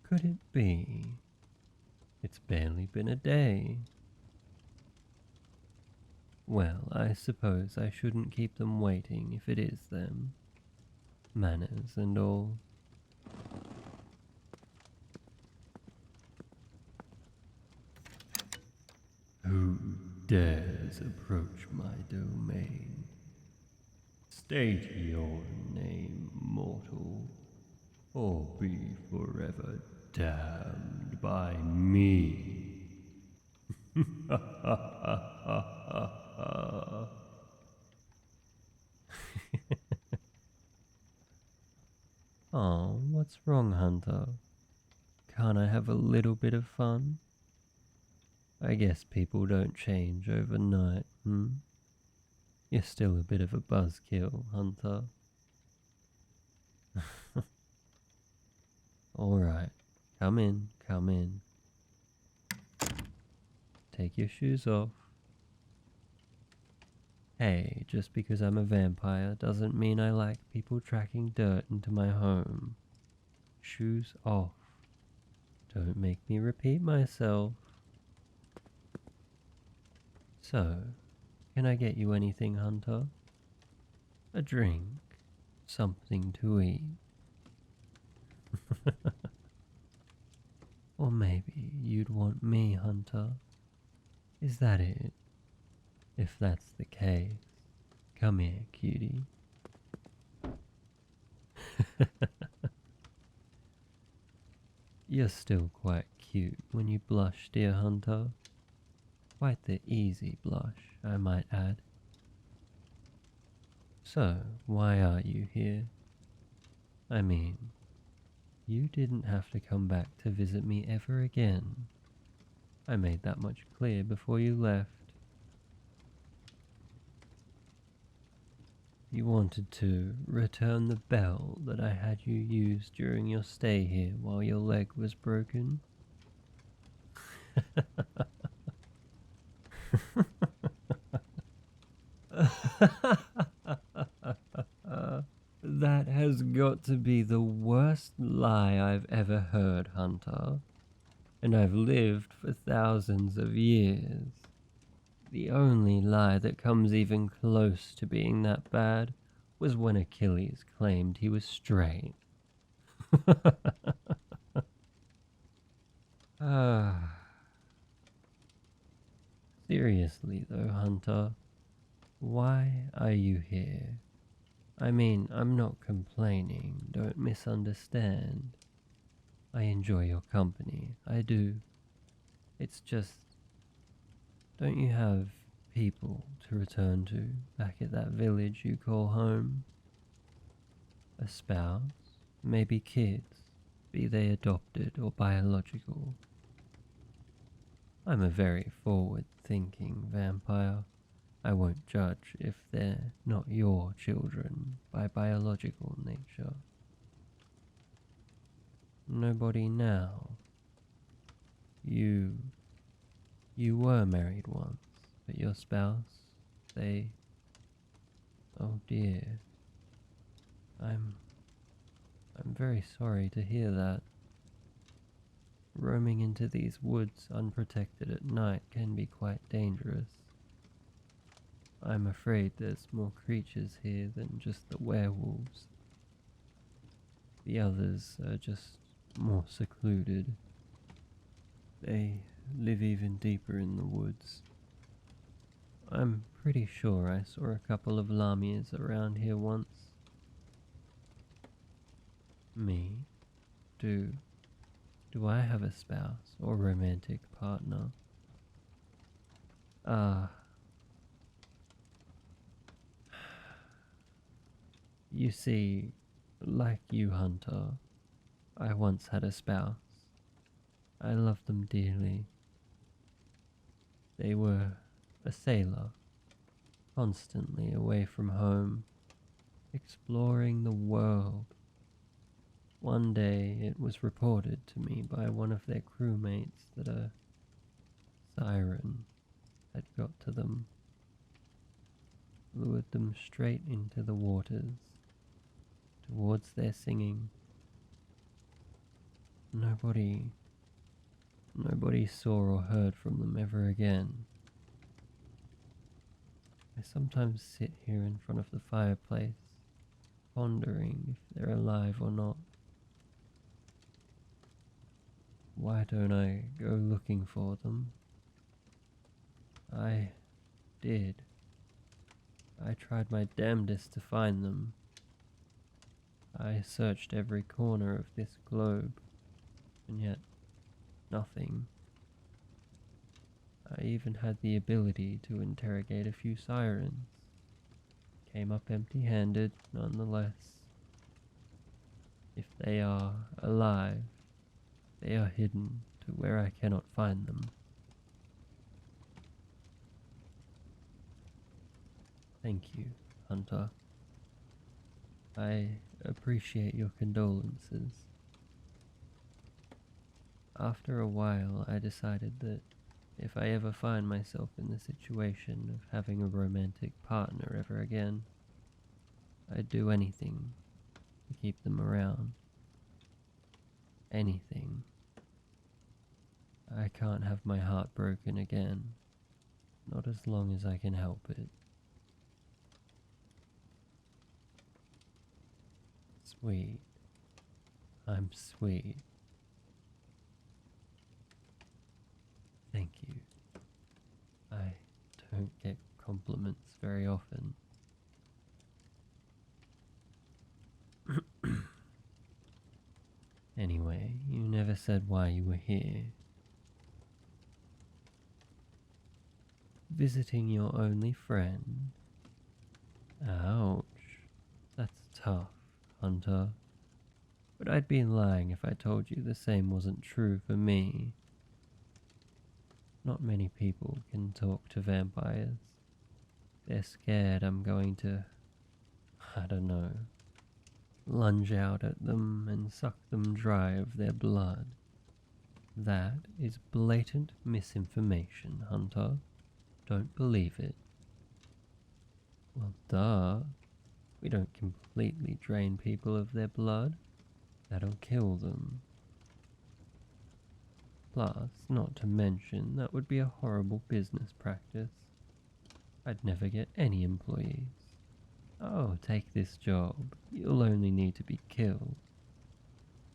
Could it be? It's barely been a day. Well, I suppose I shouldn't keep them waiting if it is them. Manners and all. Who dares approach my domain? State your name, mortal, or be forever damned by me. Oh, what's wrong, Hunter? Can't I have a little bit of fun? I guess people don't change overnight, You're still a bit of a buzzkill, Hunter. Alright, come in, come in. Take your shoes off. Hey, just because I'm a vampire doesn't mean I like people tracking dirt into my home. Shoes off. Don't make me repeat myself. So, can I get you anything, Hunter? A drink? Something to eat? Or maybe you'd want me, Hunter? Is that it? If that's the case, come here, cutie. You're still quite cute when you blush, dear Hunter. Quite the easy blush, I might add. So, why are you here? I mean, you didn't have to come back to visit me ever again. I made that much clear before you left. You wanted to return the bell that I had you use during your stay here while your leg was broken? That has got to be the worst lie I've ever heard, Hunter. And I've lived for thousands of years. The only lie that comes even close to being that bad was when Achilles claimed he was straight. Seriously though, Hunter, why are you here? I mean, I'm not complaining, don't misunderstand. I enjoy your company, I do. It's just, don't you have people to return to back at that village you call home? A spouse, maybe kids, be they adopted or biological. I'm a very forward-thinking vampire. I won't judge if they're not your children by biological nature. Nobody now. You were married once, but your spouse, they... Oh dear. I'm very sorry to hear that. Roaming into these woods unprotected at night can be quite dangerous. I'm afraid there's more creatures here than just the werewolves. The others are just more secluded. They live even deeper in the woods. I'm pretty sure I saw a couple of lamias around here once. Me? Do I have a spouse or romantic partner? You see, like you, Hunter, I once had a spouse. I loved them dearly. They were a sailor, constantly away from home, exploring the world. One day it was reported to me by one of their crewmates that a siren had got to them, lured them straight into the waters, towards their singing. Nobody saw or heard from them ever again. I sometimes sit here in front of the fireplace, pondering if they're alive or not. Why don't I go looking for them? I did. I tried my damnedest to find them. I searched every corner of this globe, and yet nothing. I even had the ability to interrogate a few sirens. Came up empty-handed, nonetheless. If they are alive, they are hidden to where I cannot find them. Thank you, Hunter. I appreciate your condolences. After a while, I decided that if I ever find myself in the situation of having a romantic partner ever again, I'd do anything to keep them around. Anything. I can't have my heart broken again, not as long as I can help it. Sweet. I'm sweet. Thank you. I don't get compliments very often. Anyway, you never said why you were here. Visiting your only friend? Ouch. That's tough, Hunter. But I'd be lying if I told you the same wasn't true for me. Not many people can talk to vampires. They're scared I'm going to, I don't know, lunge out at them and suck them dry of their blood. That is blatant misinformation, Hunter. Don't believe it. Well, duh. We don't completely drain people of their blood. That'll kill them. Plus, not to mention, that would be a horrible business practice. I'd never get any employees. Oh, take this job. You'll only need to be killed.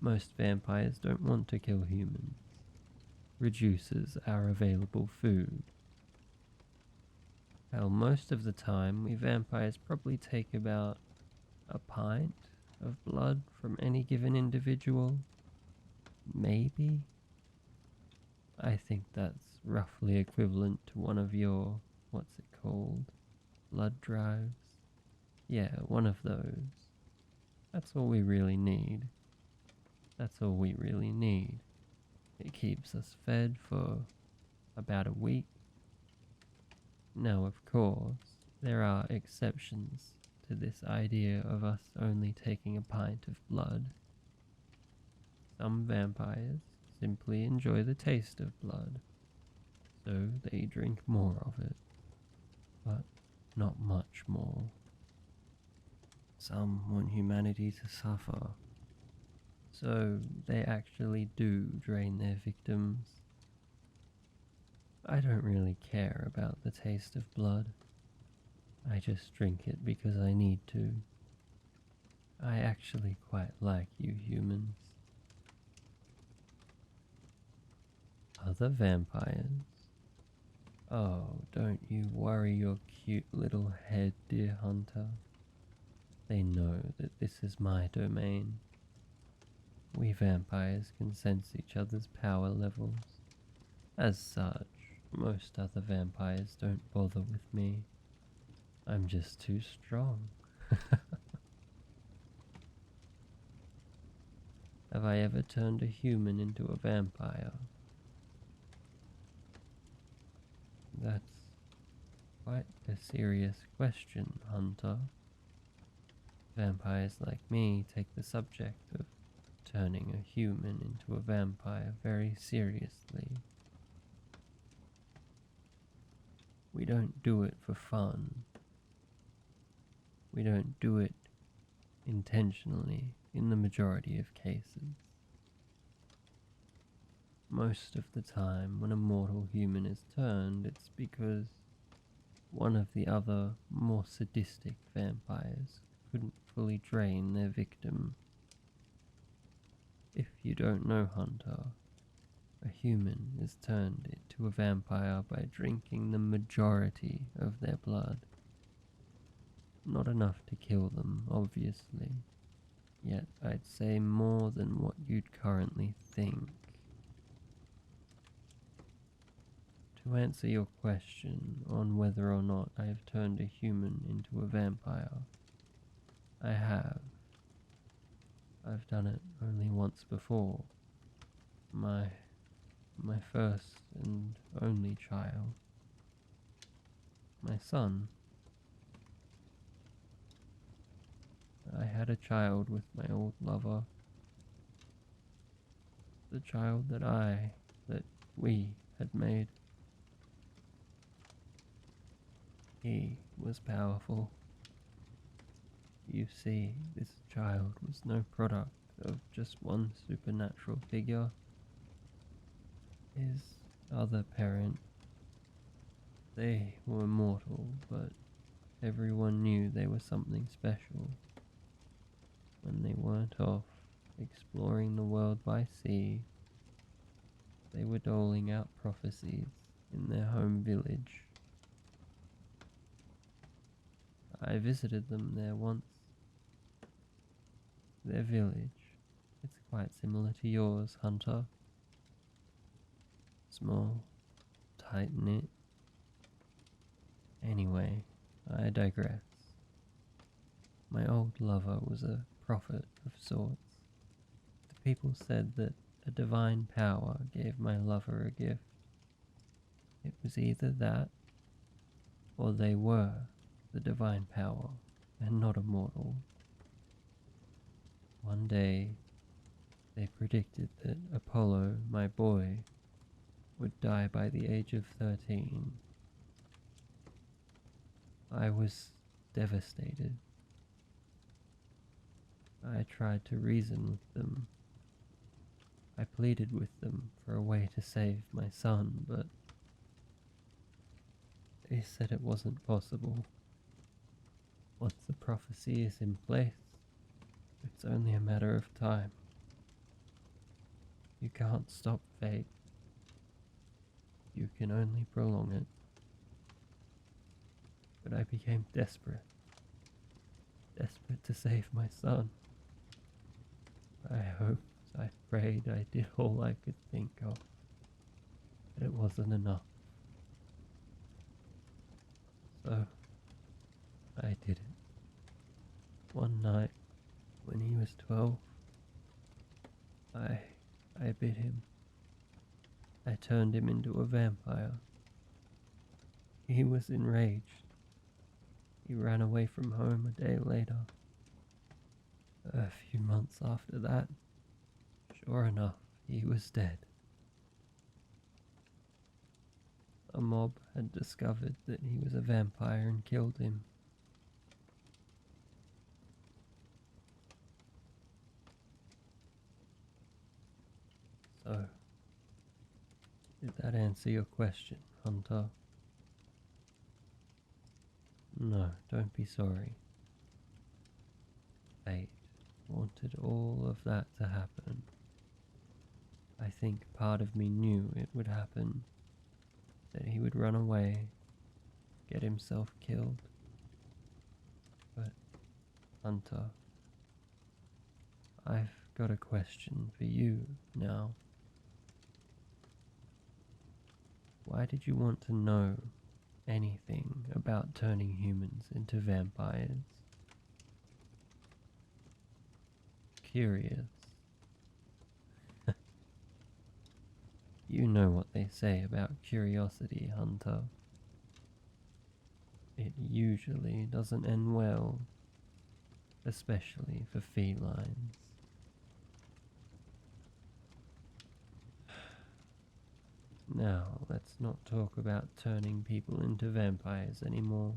Most vampires don't want to kill humans. Reduces our available food. Hell, most of the time, we vampires probably take about a pint of blood from any given individual. Maybe? I think that's roughly equivalent to one of your, what's it called? Blood drives? Yeah, one of those. That's all we really need. That's all we really need. It keeps us fed for about a week. Now, of course, there are exceptions to this idea of us only taking a pint of blood. Some vampires simply enjoy the taste of blood, so they drink more of it, but not much more. Some want humanity to suffer, so they actually do drain their victims. I don't really care about the taste of blood. I just drink it because I need to. I actually quite like you humans. Other vampires? Oh, don't you worry your cute little head, dear Hunter. They know that this is my domain. We vampires can sense each other's power levels. As such, most other vampires don't bother with me. I'm just too strong. Have I ever turned a human into a vampire? That's quite a serious question, Hunter. Vampires like me take the subject of turning a human into a vampire very seriously. We don't do it for fun. We don't do it intentionally in the majority of cases. Most of the time when a mortal human is turned, it's because one of the other, more sadistic vampires couldn't fully drain their victim. If you don't know, Hunter, a human is turned into a vampire by drinking the majority of their blood. Not enough to kill them, obviously, yet I'd say more than what you'd currently think. To answer your question on whether or not I have turned a human into a vampire, I have. I've done it only once before. My first and only child. My son. I had a child with my old lover. The child that we had made. He was powerful. You see, this child was no product of just one supernatural figure. His other parent, they were mortal, but everyone knew they were something special. When they weren't off exploring the world by sea, they were doling out prophecies in their home village. I visited them there once. Their village, it's quite similar to yours, Hunter. Small, tight-knit. Anyway, I digress. My old lover was a prophet of sorts. The people said that a divine power gave my lover a gift. It was either that, or they were the divine power, and not immortal. One day, they predicted that Apollo, my boy, would die by the age of 13. I was devastated. I tried to reason with them. I pleaded with them for a way to save my son, but they said it wasn't possible. Once the prophecy is in place, it's only a matter of time. You can't stop fate. You can only prolong it. But I became desperate. Desperate to save my son. I hoped, I prayed, I did all I could think of. But it wasn't enough. So, I did it. One night, when he was 12, I bit him. I turned him into a vampire. He was enraged. He ran away from home a day later. A few months after that, sure enough, he was dead. A mob had discovered that he was a vampire and killed him. So, did that answer your question, Hunter? No, don't be sorry. Fate wanted all of that to happen. I think part of me knew it would happen, that he would run away, get himself killed. But, Hunter, I've got a question for you now. Why did you want to know anything about turning humans into vampires? Curious. You know what they say about curiosity, Hunter. It usually doesn't end well, especially for felines. Now, let's not talk about turning people into vampires anymore.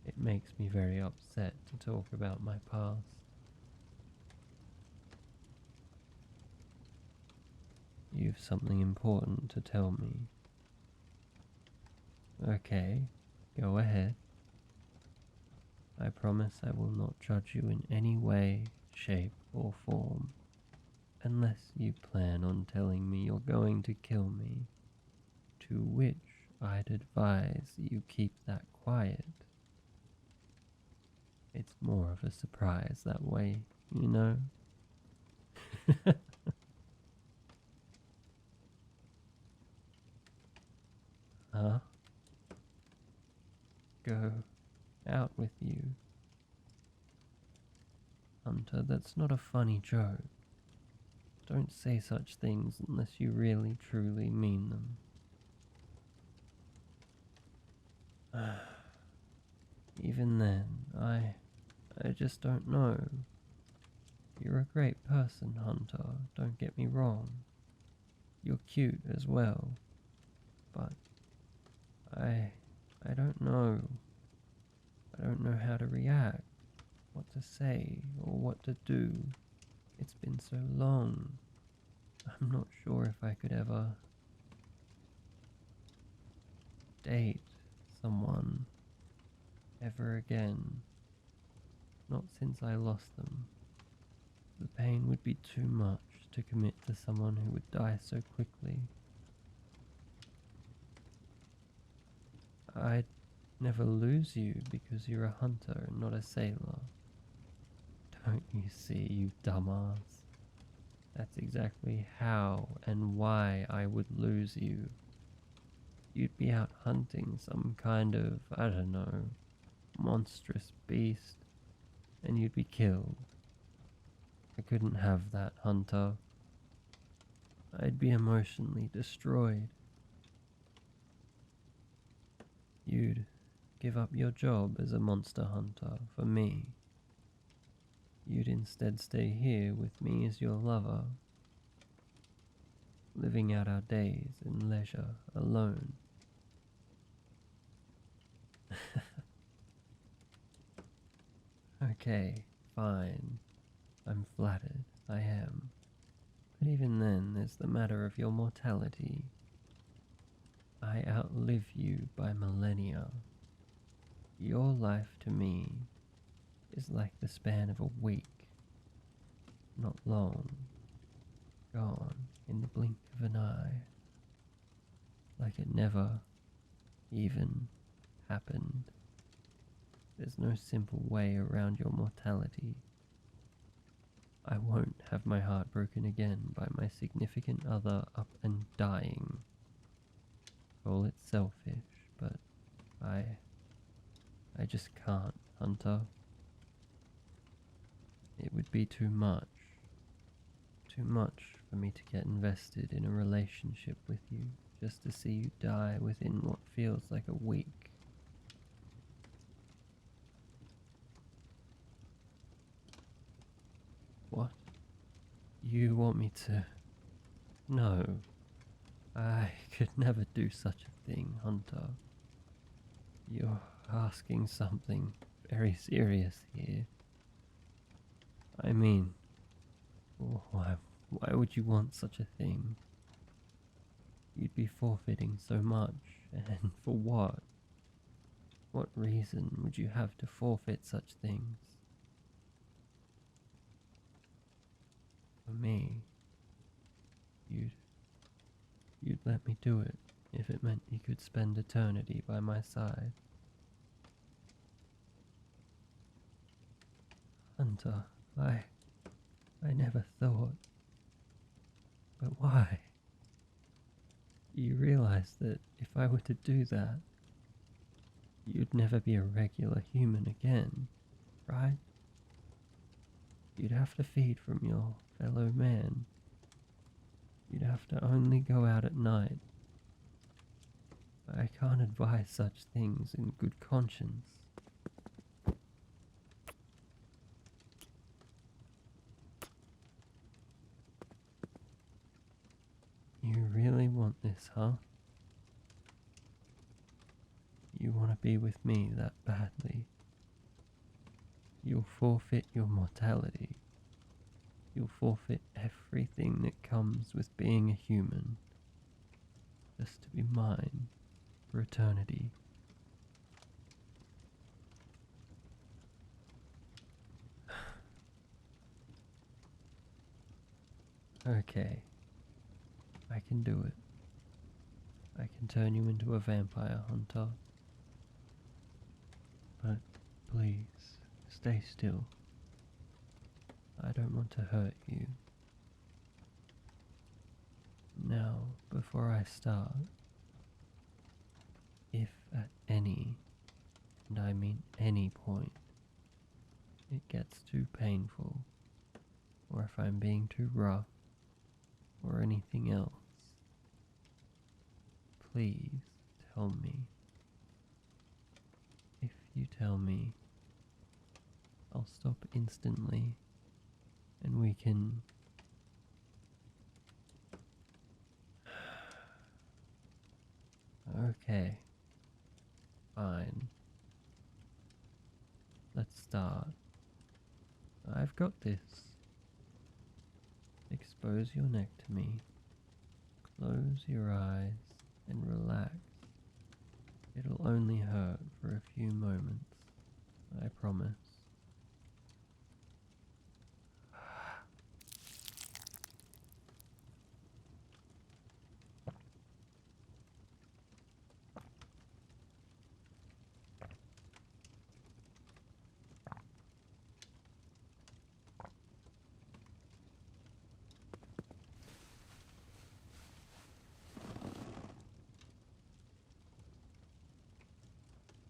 It makes me very upset to talk about my past. You've something important to tell me. Okay, go ahead. I promise I will not judge you in any way, shape, or form, unless you plan on telling me you're going to kill me, to which I'd advise you keep that quiet. It's more of a surprise that way, you know? Huh? Go out with you. Hunter, that's not a funny joke. Don't say such things unless you really truly mean them. Even then, I just don't know. You're a great person, Hunter, don't get me wrong. You're cute as well. But I don't know. I don't know how to react, what to say, or what to do. It's been so long. I'm not sure if I could ever date someone ever again. Not since I lost them. The pain would be too much to commit to someone who would die so quickly. I'd never lose you because you're a hunter and not a sailor. Don't you see, you dumbass? That's exactly how and why I would lose you. You'd be out hunting some kind of, I don't know, monstrous beast, and you'd be killed. I couldn't have that, Hunter. I'd be emotionally destroyed. You'd give up your job as a monster hunter for me. You'd instead stay here with me as your lover, living out our days in leisure alone. Okay, fine. I'm flattered, I am. But even then, there's the matter of your mortality. I outlive you by millennia. Your life to me is like the span of a week. Not long. Gone in the blink of an eye. Like it never even happened. There's no simple way around your mortality. I won't have my heart broken again by my significant other up and dying. Call it selfish, but I just can't, Hunter. It would be too much. Too much for me to get invested in a relationship with you just to see you die within what feels like a week. What? You want me to... No. I could never do such a thing, Hunter. You're asking something very serious here. I mean, why would you want such a thing? You'd be forfeiting so much, and for what? What reason would you have to forfeit such things? For me, you'd let me do it if it meant you could spend eternity by my side. Hunter, I never thought. But why? You realize that if I were to do that, you'd never be a regular human again, right? You'd have to feed from your fellow man. You'd have to only go out at night. I can't advise such things in good conscience. You really want this, huh? You want to be with me that badly. You'll forfeit your mortality. You'll forfeit everything that comes with being a human, just to be mine for eternity. Okay, I can do it. I can turn you into a vampire hunter. But please, stay still. I don't want to hurt you. Now, before I start, if at any, and I mean any point, it gets too painful, or if I'm being too rough, or anything else, please tell me. If you tell me, I'll stop instantly, and we can... Okay, fine. Let's start. I've got this. Expose your neck to me. Close your eyes and relax. It'll only hurt for a few moments, I promise.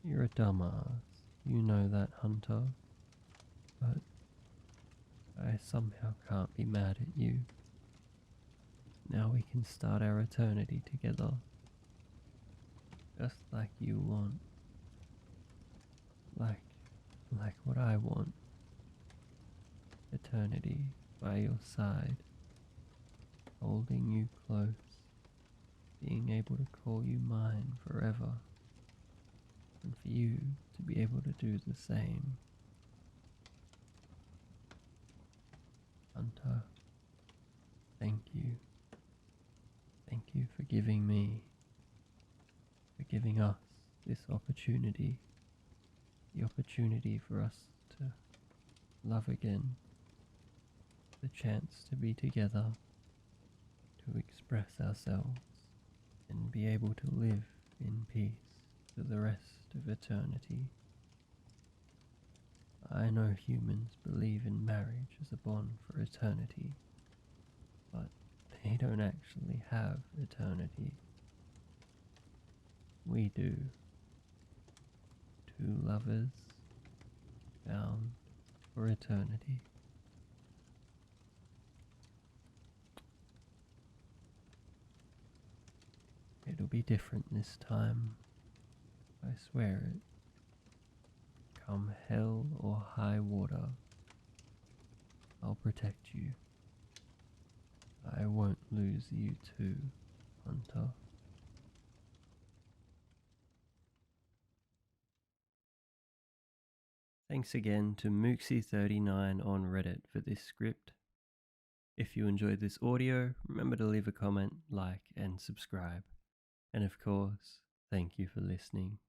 You're a dumbass, you know that, Hunter. But I somehow can't be mad at you. Now we can start our eternity together. Just like you want. Like what I want. Eternity by your side. Holding you close. Being able to call you mine forever. And for you to be able to do the same. Hunter, thank you. Thank you for giving me, for giving us this opportunity. The opportunity for us to love again. The chance to be together, to express ourselves, and be able to live in peace for the rest of eternity. I know humans believe in marriage as a bond for eternity, but they don't actually have eternity. We do. Two lovers bound for eternity. It'll be different this time, I swear it. Come hell or high water, I'll protect you. I won't lose you too, Hunter. Thanks again to Mooksy39 on Reddit for this script. If you enjoyed this audio, remember to leave a comment, like, and subscribe. And of course, thank you for listening.